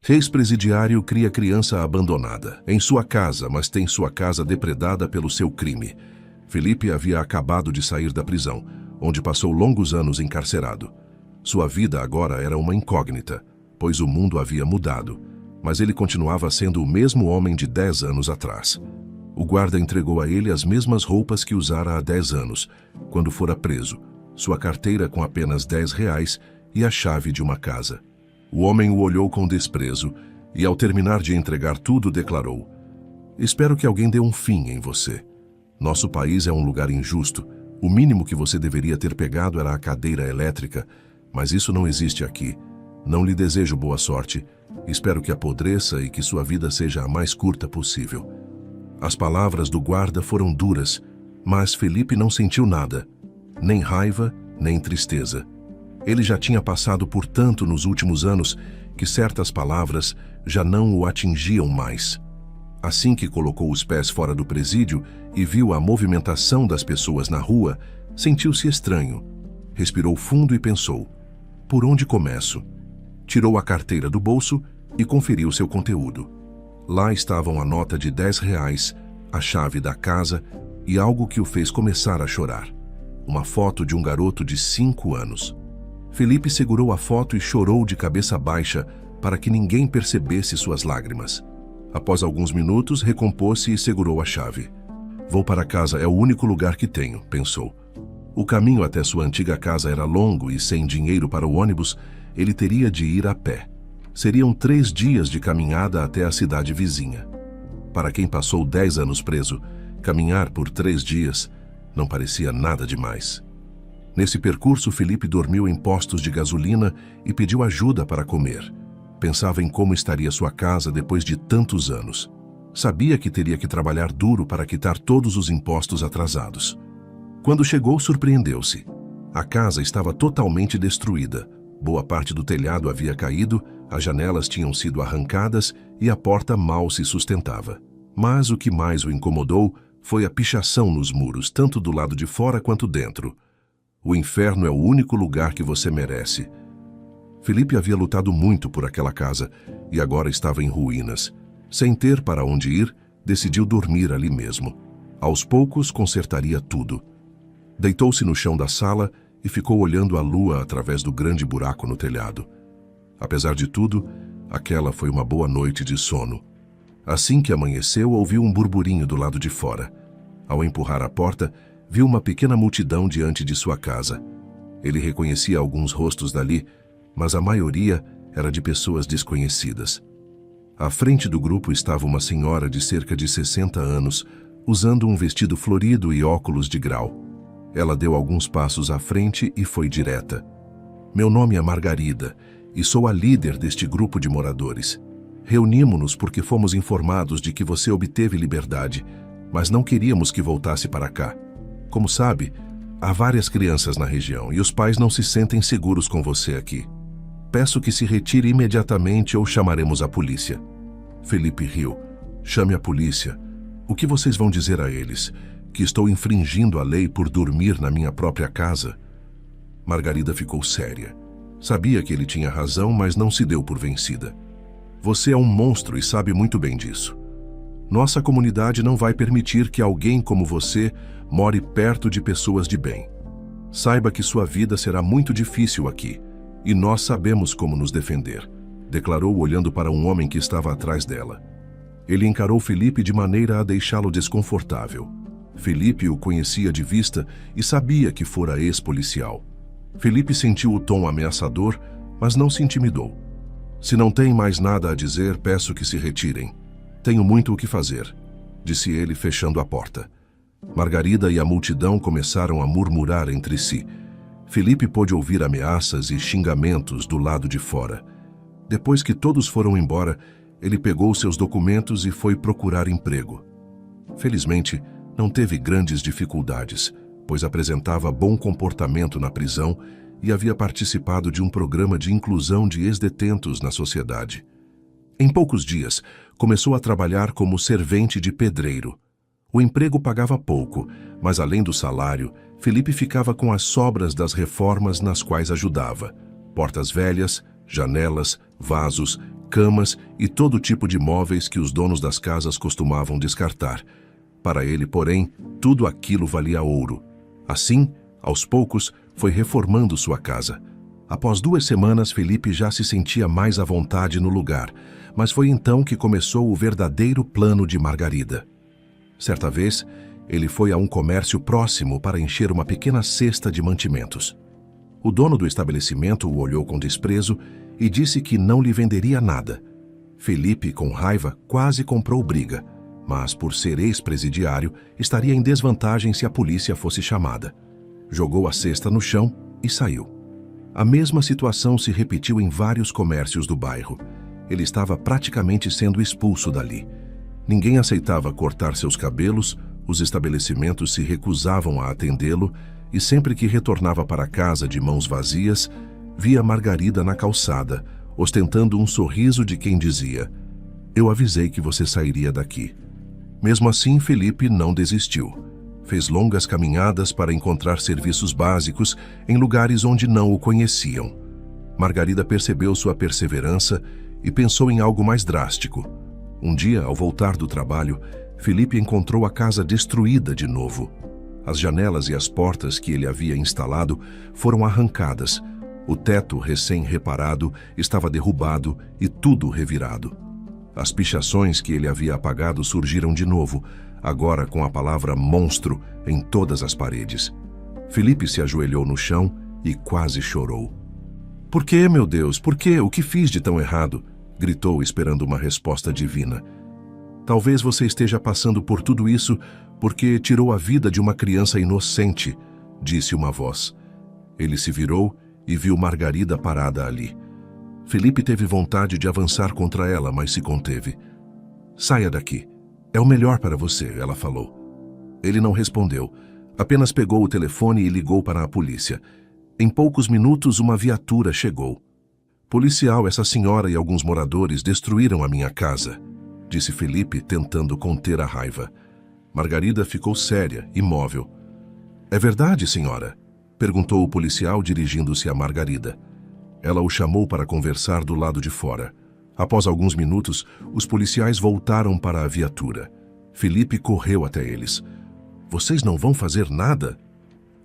Ex-presidiário cria criança abandonada em sua casa, mas tem sua casa depredada pelo seu crime. Felipe havia acabado de sair da prisão, onde passou longos anos encarcerado. Sua vida agora era uma incógnita, pois o mundo havia mudado, mas ele continuava sendo o mesmo homem de 10 anos atrás. O guarda entregou a ele as mesmas roupas que usara há 10 anos, quando fora preso, sua carteira com apenas R$ 10 e a chave de uma casa. O homem o olhou com desprezo e, ao terminar de entregar tudo, declarou: "Espero que alguém dê um fim em você. Nosso país é um lugar injusto. O mínimo que você deveria ter pegado era a cadeira elétrica, mas isso não existe aqui. Não lhe desejo boa sorte. Espero que apodreça e que sua vida seja a mais curta possível." As palavras do guarda foram duras, mas Felipe não sentiu nada, nem raiva, nem tristeza. Ele já tinha passado por tanto nos últimos anos que certas palavras já não o atingiam mais. Assim que colocou os pés fora do presídio e viu a movimentação das pessoas na rua, sentiu-se estranho. Respirou fundo e pensou: por onde começo? Tirou a carteira do bolso e conferiu seu conteúdo. Lá estavam a nota de R$ 10, a chave da casa e algo que o fez começar a chorar: uma foto de um garoto de 5 anos. Felipe segurou a foto e chorou de cabeça baixa para que ninguém percebesse suas lágrimas. Após alguns minutos, recompôs-se e segurou a chave. "Vou para casa, é o único lugar que tenho", pensou. O caminho até sua antiga casa era longo e, sem dinheiro para o ônibus, ele teria de ir a pé. Seriam 3 dias de caminhada até a cidade vizinha. Para quem passou 10 anos preso, caminhar por 3 dias não parecia nada demais. Nesse percurso, Felipe dormiu em postos de gasolina e pediu ajuda para comer. Pensava em como estaria sua casa depois de tantos anos. Sabia que teria que trabalhar duro para quitar todos os impostos atrasados. Quando chegou, surpreendeu-se. A casa estava totalmente destruída. Boa parte do telhado havia caído, as janelas tinham sido arrancadas e a porta mal se sustentava. Mas o que mais o incomodou foi a pichação nos muros, tanto do lado de fora quanto dentro. "O inferno é o único lugar que você merece." Felipe havia lutado muito por aquela casa e agora estava em ruínas. Sem ter para onde ir, decidiu dormir ali mesmo. Aos poucos, consertaria tudo. Deitou-se no chão da sala e ficou olhando a lua através do grande buraco no telhado. Apesar de tudo, aquela foi uma boa noite de sono. Assim que amanheceu, ouviu um burburinho do lado de fora. Ao empurrar a porta, viu uma pequena multidão diante de sua casa. Ele reconhecia alguns rostos dali, mas a maioria era de pessoas desconhecidas. À frente do grupo estava uma senhora de cerca de 60 anos, usando um vestido florido e óculos de grau. Ela deu alguns passos à frente e foi direta. "Meu nome é Margarida e sou a líder deste grupo de moradores. Reunimos-nos porque fomos informados de que você obteve liberdade, mas não queríamos que voltasse para cá. Como sabe, há várias crianças na região e os pais não se sentem seguros com você aqui. Peço que se retire imediatamente ou chamaremos a polícia." Felipe riu. "Chame a polícia. O que vocês vão dizer a eles? Que estou infringindo a lei por dormir na minha própria casa?" Margarida ficou séria. Sabia que ele tinha razão, mas não se deu por vencida. "Você é um monstro e sabe muito bem disso. Nossa comunidade não vai permitir que alguém como você more perto de pessoas de bem. Saiba que sua vida será muito difícil aqui, e nós sabemos como nos defender", declarou olhando para um homem que estava atrás dela. Ele encarou Felipe de maneira a deixá-lo desconfortável. Felipe o conhecia de vista e sabia que fora ex-policial. Felipe sentiu o tom ameaçador, mas não se intimidou. "Se não tem mais nada a dizer, peço que se retirem. Tenho muito o que fazer", disse ele, fechando a porta. Margarida e a multidão começaram a murmurar entre si. Felipe pôde ouvir ameaças e xingamentos do lado de fora. Depois que todos foram embora, ele pegou seus documentos e foi procurar emprego. Felizmente, não teve grandes dificuldades, pois apresentava bom comportamento na prisão e havia participado de um programa de inclusão de ex-detentos na sociedade. Em poucos dias, começou a trabalhar como servente de pedreiro. O emprego pagava pouco, mas além do salário, Felipe ficava com as sobras das reformas nas quais ajudava. Portas velhas, janelas, vasos, camas e todo tipo de móveis que os donos das casas costumavam descartar. Para ele, porém, tudo aquilo valia ouro. Assim, aos poucos, foi reformando sua casa. Após 2 semanas, Felipe já se sentia mais à vontade no lugar, mas foi então que começou o verdadeiro plano de Margarida. Certa vez, ele foi a um comércio próximo para encher uma pequena cesta de mantimentos. O dono do estabelecimento o olhou com desprezo e disse que não lhe venderia nada. Felipe, com raiva, quase comprou briga, mas por ser ex-presidiário, estaria em desvantagem se a polícia fosse chamada. Jogou a cesta no chão e saiu. A mesma situação se repetiu em vários comércios do bairro. Ele estava praticamente sendo expulso dali. Ninguém aceitava cortar seus cabelos, os estabelecimentos se recusavam a atendê-lo e sempre que retornava para casa de mãos vazias, via Margarida na calçada, ostentando um sorriso de quem dizia: "Eu avisei que você sairia daqui." Mesmo assim, Felipe não desistiu. Fez longas caminhadas para encontrar serviços básicos em lugares onde não o conheciam. Margarida percebeu sua perseverança e pensou em algo mais drástico. Um dia, ao voltar do trabalho, Felipe encontrou a casa destruída de novo. As janelas e as portas que ele havia instalado foram arrancadas. O teto, recém-reparado, estava derrubado e tudo revirado. As pichações que ele havia apagado surgiram de novo, agora com a palavra monstro em todas as paredes. Felipe se ajoelhou no chão e quase chorou. "Por que, meu Deus? Por quê? O que fiz de tão errado?" gritou, esperando uma resposta divina. "Talvez você esteja passando por tudo isso porque tirou a vida de uma criança inocente", disse uma voz. Ele se virou e viu Margarida parada ali. Felipe teve vontade de avançar contra ela, mas se conteve. "Saia daqui. É o melhor para você", ela falou. Ele não respondeu, apenas pegou o telefone e ligou para a polícia. Em poucos minutos, uma viatura chegou. "Policial, essa senhora e alguns moradores destruíram a minha casa", disse Felipe, tentando conter a raiva. Margarida ficou séria, imóvel. "É verdade, senhora?", perguntou o policial, dirigindo-se a Margarida. Ela o chamou para conversar do lado de fora. Após alguns minutos, os policiais voltaram para a viatura. Felipe correu até eles. "Vocês não vão fazer nada?"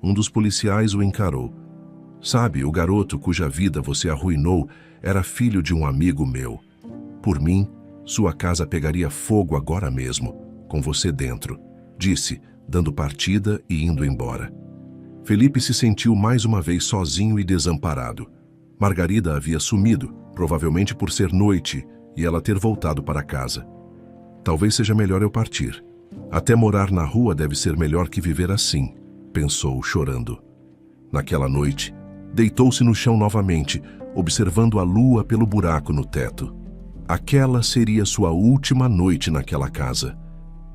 Um dos policiais o encarou. "Sabe, o garoto cuja vida você arruinou era filho de um amigo meu. Por mim, sua casa pegaria fogo agora mesmo, com você dentro", disse, dando partida e indo embora. Felipe se sentiu mais uma vez sozinho e desamparado. Margarida havia sumido, provavelmente por ser noite e ela ter voltado para casa. "Talvez seja melhor eu partir. Até morar na rua deve ser melhor que viver assim", pensou, chorando. Naquela noite, deitou-se no chão novamente, observando a lua pelo buraco no teto. Aquela seria sua última noite naquela casa.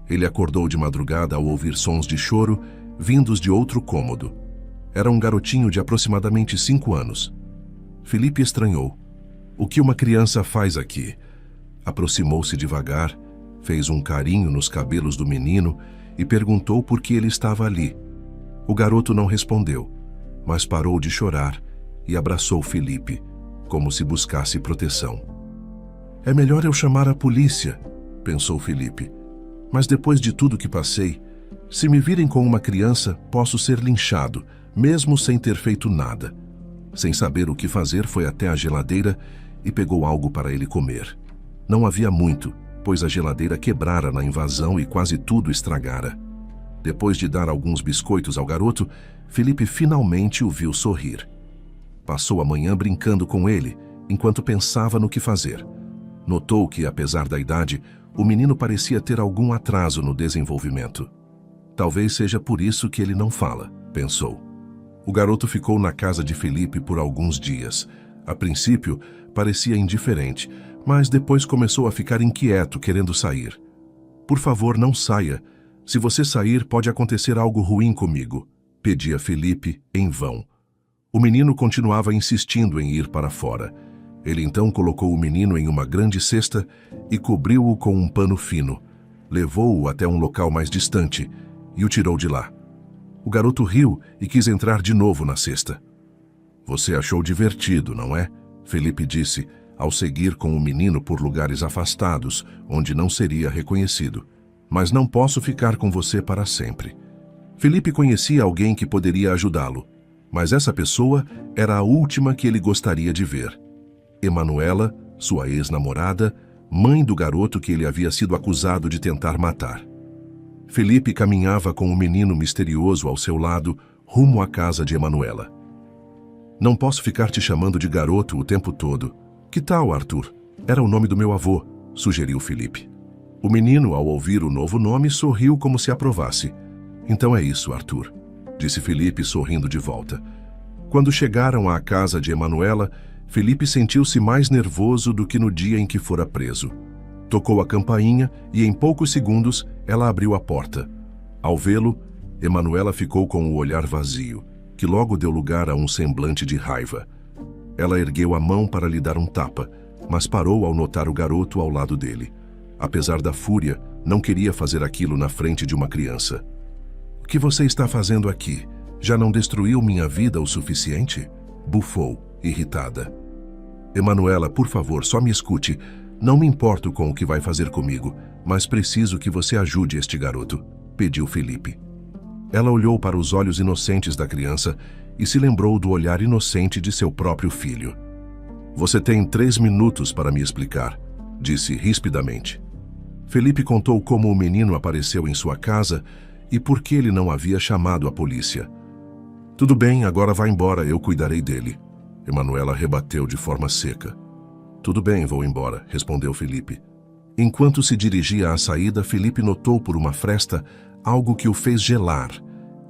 Ele acordou de madrugada ao ouvir sons de choro vindos de outro cômodo. Era um garotinho de aproximadamente 5 anos. Felipe estranhou. "O que uma criança faz aqui?" Aproximou-se devagar, fez um carinho nos cabelos do menino e perguntou por que ele estava ali. O garoto não respondeu, mas parou de chorar e abraçou Felipe, como se buscasse proteção. "É melhor eu chamar a polícia", pensou Felipe. "Mas depois de tudo que passei, se me virem com uma criança, posso ser linchado, mesmo sem ter feito nada." Sem saber o que fazer, foi até a geladeira e pegou algo para ele comer. Não havia muito, pois a geladeira quebrara na invasão e quase tudo estragara. Depois de dar alguns biscoitos ao garoto, Felipe finalmente o viu sorrir. Passou a manhã brincando com ele, enquanto pensava no que fazer. Notou que, apesar da idade, o menino parecia ter algum atraso no desenvolvimento. Talvez seja por isso que ele não fala, pensou. O garoto ficou na casa de Felipe por alguns dias. A princípio, parecia indiferente, mas depois começou a ficar inquieto, querendo sair. "Por favor, não saia. Se você sair, pode acontecer algo ruim comigo", pedia Felipe, em vão. O menino continuava insistindo em ir para fora. Ele então colocou o menino em uma grande cesta e cobriu-o com um pano fino. levou-o até um local mais distante e o tirou de lá. O garoto riu e quis entrar de novo na cesta. Você achou divertido, não é? Felipe disse, ao seguir com o menino por lugares afastados, onde não seria reconhecido. Mas não posso ficar com você para sempre. Felipe conhecia alguém que poderia ajudá-lo, mas essa pessoa era a última que ele gostaria de ver. Emanuela, sua ex-namorada, mãe do garoto que ele havia sido acusado de tentar matar. Felipe caminhava com um menino misterioso ao seu lado, rumo à casa de Emanuela. Não posso ficar te chamando de garoto o tempo todo. Que tal, Arthur? Era o nome do meu avô, sugeriu Felipe. O menino, ao ouvir o novo nome, sorriu como se aprovasse. Então é isso, Arthur, disse Felipe sorrindo de volta. Quando chegaram à casa de Emanuela, Felipe sentiu-se mais nervoso do que no dia em que fora preso. Tocou a campainha e em poucos segundos ela abriu a porta. Ao vê-lo, Emanuela ficou com o olhar vazio, que logo deu lugar a um semblante de raiva. Ela ergueu a mão para lhe dar um tapa, mas parou ao notar o garoto ao lado dele. Apesar da fúria, não queria fazer aquilo na frente de uma criança. O que você está fazendo aqui? Já não destruiu minha vida o suficiente? Bufou, irritada. Emanuela, por favor, só me escute. Não me importo com o que vai fazer comigo, mas preciso que você ajude este garoto, pediu Felipe. Ela olhou para os olhos inocentes da criança e se lembrou do olhar inocente de seu próprio filho. Você tem 3 minutos para me explicar, disse rispidamente. Felipe contou como o menino apareceu em sua casa e por que ele não havia chamado a polícia. Tudo bem, agora vá embora, eu cuidarei dele. Emanuela rebateu de forma seca. Tudo bem, vou embora, respondeu Felipe. Enquanto se dirigia à saída, Felipe notou por uma fresta algo que o fez gelar.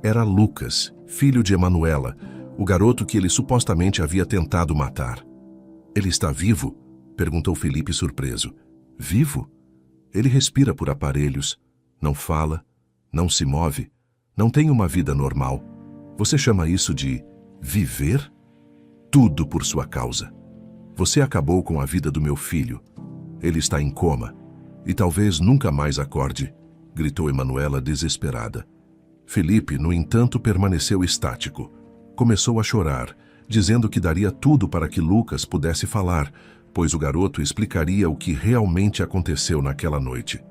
Era Lucas, filho de Emanuela, o garoto que ele supostamente havia tentado matar. Ele está vivo? Perguntou Felipe surpreso. Vivo? Ele respira por aparelhos, não fala, não se move, não tem uma vida normal. Você chama isso de viver? Tudo por sua causa. Você acabou com a vida do meu filho. Ele está em coma e talvez nunca mais acorde, gritou Emanuela desesperada. Felipe, no entanto, permaneceu estático. Começou a chorar, dizendo que daria tudo para que Lucas pudesse falar, pois o garoto explicaria o que realmente aconteceu naquela noite.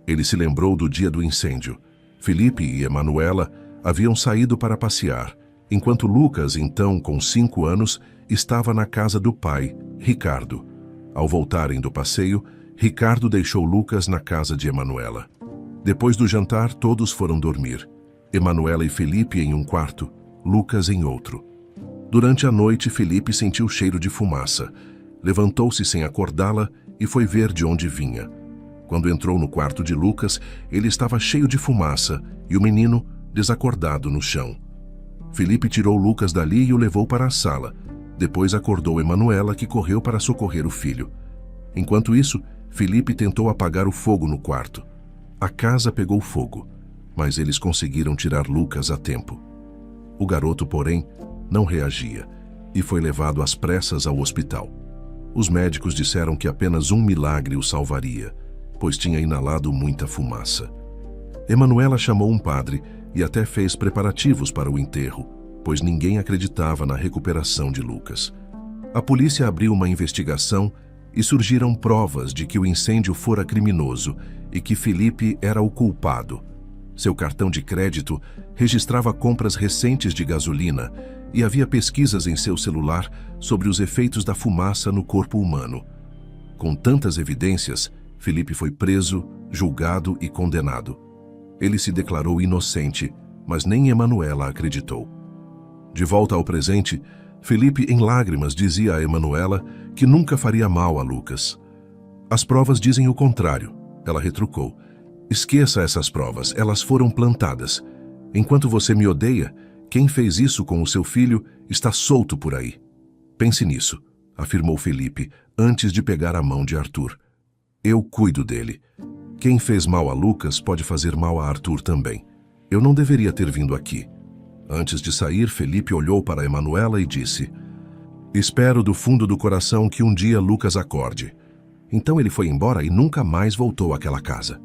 Ele se lembrou do dia do incêndio. Felipe e Emanuela haviam saído para passear, enquanto Lucas, então com 5 anos, estava na casa do pai, Ricardo. Ao voltarem do passeio, Ricardo deixou Lucas na casa de Emanuela. Depois do jantar, todos foram dormir. Emanuela e Felipe em um quarto, Lucas em outro. Durante a noite, Felipe sentiu cheiro de fumaça. Levantou-se sem acordá-la e foi ver de onde vinha. Quando entrou no quarto de Lucas, ele estava cheio de fumaça e o menino desacordado no chão. Felipe tirou Lucas dali e o levou para a sala. Depois acordou Emanuela, que correu para socorrer o filho. Enquanto isso, Felipe tentou apagar o fogo no quarto. A casa pegou fogo, mas eles conseguiram tirar Lucas a tempo. O garoto, porém, não reagia e foi levado às pressas ao hospital. Os médicos disseram que apenas um milagre o salvaria, pois tinha inalado muita fumaça. Emanuela chamou um padre e até fez preparativos para o enterro, pois ninguém acreditava na recuperação de Lucas. A polícia abriu uma investigação e surgiram provas de que o incêndio fora criminoso e que Felipe era o culpado. Seu cartão de crédito registrava compras recentes de gasolina e havia pesquisas em seu celular sobre os efeitos da fumaça no corpo humano. Com tantas evidências, Felipe foi preso, julgado e condenado. Ele se declarou inocente, mas nem Emanuela acreditou. De volta ao presente, Felipe, em lágrimas, dizia a Emanuela que nunca faria mal a Lucas. As provas dizem o contrário, ela retrucou. Esqueça essas provas, elas foram plantadas. Enquanto você me odeia, quem fez isso com o seu filho está solto por aí. Pense nisso, afirmou Felipe, antes de pegar a mão de Arthur. Eu cuido dele. Quem fez mal a Lucas pode fazer mal a Arthur também. Eu não deveria ter vindo aqui. Antes de sair, Felipe olhou para Emanuela e disse: Espero do fundo do coração que um dia Lucas acorde. Então ele foi embora e nunca mais voltou àquela casa.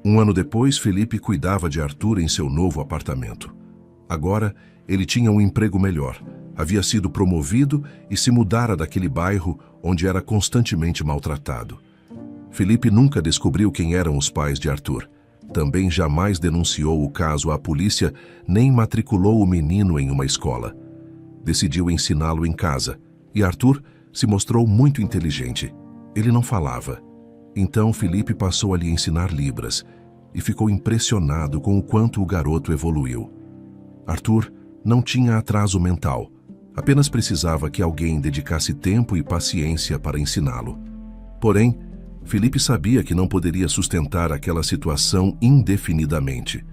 Um ano depois, Felipe cuidava de Arthur em seu novo apartamento. Agora, ele tinha um emprego melhor, havia sido promovido e se mudara daquele bairro onde era constantemente maltratado. Felipe nunca descobriu quem eram os pais de Arthur. Também jamais denunciou o caso à polícia, nem matriculou o menino em uma escola. Decidiu ensiná-lo em casa, e Arthur se mostrou muito inteligente. Ele não falava. Então Felipe passou a lhe ensinar libras, e ficou impressionado com o quanto o garoto evoluiu. Arthur não tinha atraso mental, apenas precisava que alguém dedicasse tempo e paciência para ensiná-lo. Porém, Felipe sabia que não poderia sustentar aquela situação indefinidamente.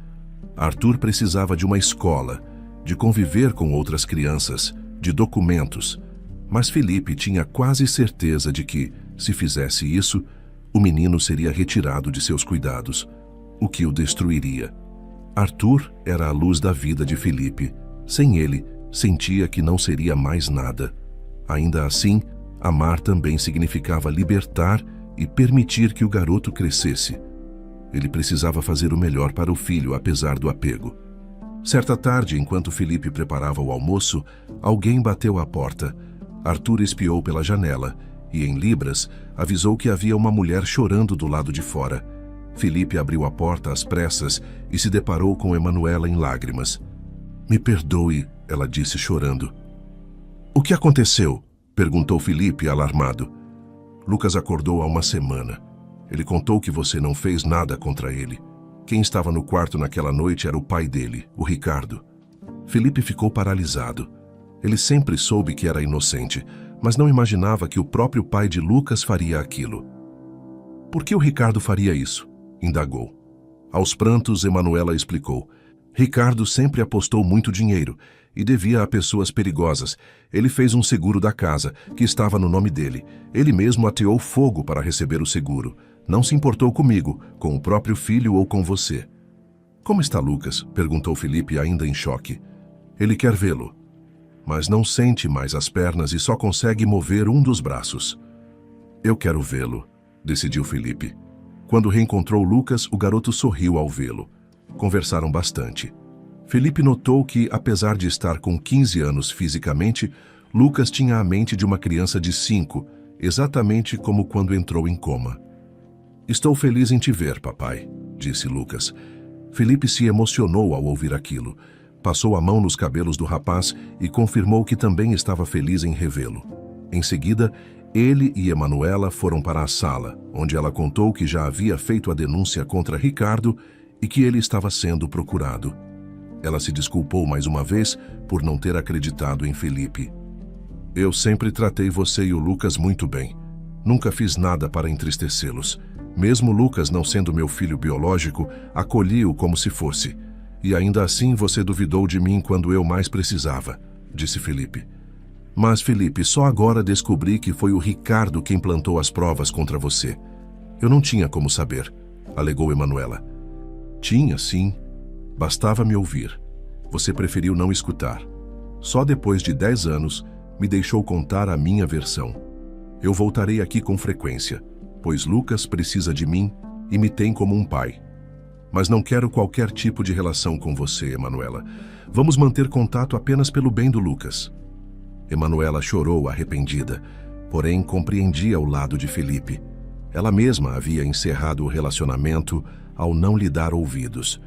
Arthur precisava de uma escola, de conviver com outras crianças, de documentos. Mas Felipe tinha quase certeza de que, se fizesse isso, o menino seria retirado de seus cuidados, o que o destruiria. Arthur era a luz da vida de Felipe. Sem ele, sentia que não seria mais nada. Ainda assim, amar também significava libertar e permitir que o garoto crescesse. Ele precisava fazer o melhor para o filho, apesar do apego. Certa tarde, enquanto Felipe preparava o almoço, alguém bateu à porta. Arthur espiou pela janela e, em libras, avisou que havia uma mulher chorando do lado de fora. Felipe abriu a porta às pressas e se deparou com Emanuela em lágrimas. "Me perdoe", ela disse chorando. "O que aconteceu?", perguntou Felipe, alarmado. "Lucas acordou há uma semana. Ele contou que você não fez nada contra ele. Quem estava no quarto naquela noite era o pai dele, o Ricardo." Felipe ficou paralisado. Ele sempre soube que era inocente, mas não imaginava que o próprio pai de Lucas faria aquilo. "Por que o Ricardo faria isso?", indagou. Aos prantos, Emanuela explicou. "Ricardo sempre apostou muito dinheiro e devia a pessoas perigosas. Ele fez um seguro da casa, que estava no nome dele. Ele mesmo ateou fogo para receber o seguro. Não se importou comigo, com o próprio filho ou com você." "Como está Lucas?", perguntou Felipe, ainda em choque. "Ele quer vê-lo, mas não sente mais as pernas e só consegue mover um dos braços." "Eu quero vê-lo", decidiu Felipe. Quando reencontrou Lucas, o garoto sorriu ao vê-lo. Conversaram bastante. Felipe notou que, apesar de estar com 15 anos fisicamente, Lucas tinha a mente de uma criança de 5, exatamente como quando entrou em coma. "Estou feliz em te ver, papai", disse Lucas. Felipe se emocionou ao ouvir aquilo. Passou a mão nos cabelos do rapaz e confirmou que também estava feliz em revê-lo. Em seguida, ele e Emanuela foram para a sala, onde ela contou que já havia feito a denúncia contra Ricardo e que ele estava sendo procurado. Ela se desculpou mais uma vez por não ter acreditado em Felipe. "Eu sempre tratei você e o Lucas muito bem. Nunca fiz nada para entristecê-los. Mesmo Lucas não sendo meu filho biológico, acolhi-o como se fosse. E ainda assim você duvidou de mim quando eu mais precisava", disse Felipe. "Mas, Felipe, só agora descobri que foi o Ricardo quem plantou as provas contra você. Eu não tinha como saber", alegou Emanuela. "Tinha, sim. Bastava me ouvir. Você preferiu não escutar. Só depois de 10 anos, me deixou contar a minha versão. Eu voltarei aqui com frequência, pois Lucas precisa de mim e me tem como um pai. Mas não quero qualquer tipo de relação com você, Emanuela. Vamos manter contato apenas pelo bem do Lucas." Emanuela chorou arrependida, porém compreendia o lado de Felipe. Ela mesma havia encerrado o relacionamento ao não lhe dar ouvidos.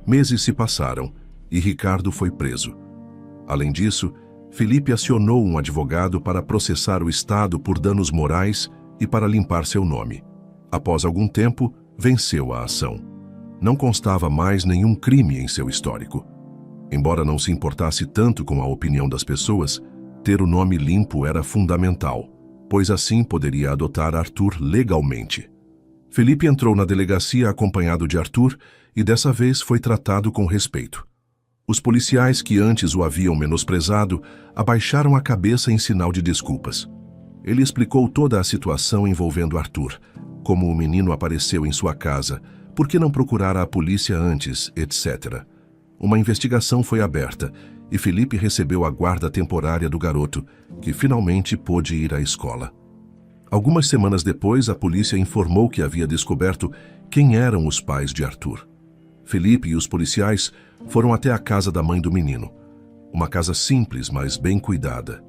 Meses se passaram e Ricardo foi preso. Além disso, Felipe acionou um advogado para processar o Estado por danos morais e para limpar seu nome. Após algum tempo, venceu a ação. Não constava mais nenhum crime em seu histórico. Embora não se importasse tanto com a opinião das pessoas, ter o nome limpo era fundamental, pois assim poderia adotar Arthur legalmente. Felipe entrou na delegacia acompanhado de Arthur e dessa vez foi tratado com respeito. Os policiais que antes o haviam menosprezado abaixaram a cabeça em sinal de desculpas. Ele explicou toda a situação envolvendo Arthur, como o menino apareceu em sua casa, por que não procurara a polícia antes, etc. Uma investigação foi aberta e Felipe recebeu a guarda temporária do garoto, que finalmente pôde ir à escola. Algumas semanas depois, a polícia informou que havia descoberto Quem eram os pais de Arthur? Felipe e os policiais foram até a casa da mãe do menino. Uma casa simples, mas bem cuidada.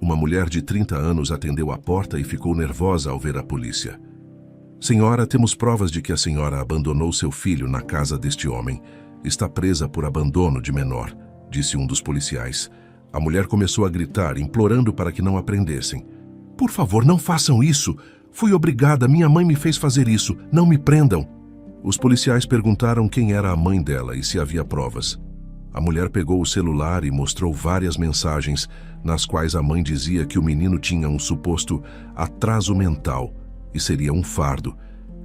Uma mulher de 30 anos atendeu a porta e ficou nervosa ao ver a polícia. Senhora, temos provas de que a senhora abandonou seu filho na casa deste homem. Está presa por abandono de menor, disse um dos policiais. A mulher começou a gritar, implorando para que não a prendessem. Por favor, não façam isso! Fui obrigada, minha mãe me fez fazer isso. Não me prendam! Os policiais perguntaram quem era a mãe dela e se havia provas. A mulher pegou o celular e mostrou várias mensagens, nas quais a mãe dizia que o menino tinha um suposto atraso mental e seria um fardo,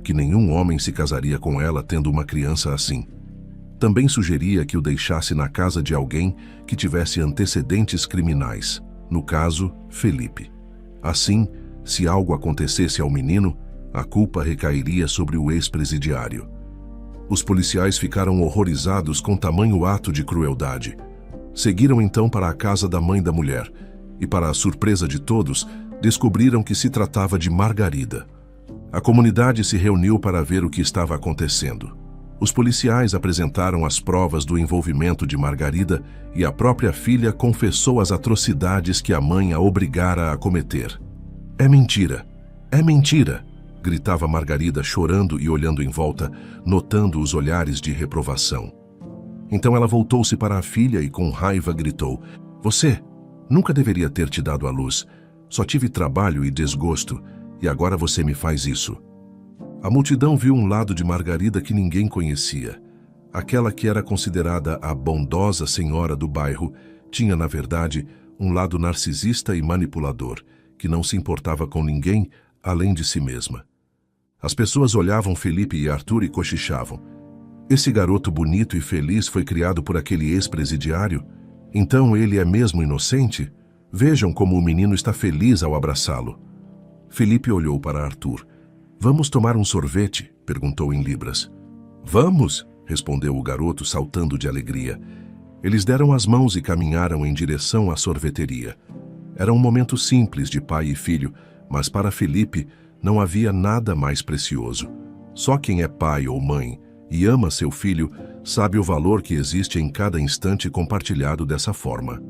que nenhum homem se casaria com ela tendo uma criança assim. Também sugeria que o deixasse na casa de alguém que tivesse antecedentes criminais, no caso, Felipe. Assim, se algo acontecesse ao menino, a culpa recairia sobre o ex-presidiário. Os policiais ficaram horrorizados com tamanho ato de crueldade. Seguiram então para a casa da mãe da mulher e, para a surpresa de todos, descobriram que se tratava de Margarida. A comunidade se reuniu para ver o que estava acontecendo. Os policiais apresentaram as provas do envolvimento de Margarida e a própria filha confessou as atrocidades que a mãe a obrigara a cometer. É mentira! É mentira! Gritava Margarida, chorando e olhando em volta, notando os olhares de reprovação. Então ela voltou-se para a filha e com raiva gritou: Você nunca deveria ter te dado à luz. Só tive trabalho e desgosto, e agora você me faz isso. A multidão viu um lado de Margarida que ninguém conhecia. Aquela que era considerada a bondosa senhora do bairro tinha, na verdade, um lado narcisista e manipulador, que não se importava com ninguém além de si mesma. As pessoas olhavam Felipe e Arthur e cochichavam. Esse garoto bonito e feliz foi criado por aquele ex-presidiário? Então ele é mesmo inocente? Vejam como o menino está feliz ao abraçá-lo. Felipe olhou para Arthur. Vamos tomar um sorvete? Perguntou em libras. Vamos, respondeu o garoto saltando de alegria. Eles deram as mãos e caminharam em direção à sorveteria. Era um momento simples de pai e filho, mas para Felipe não havia nada mais precioso. Só quem é pai ou mãe e ama seu filho sabe o valor que existe em cada instante compartilhado dessa forma.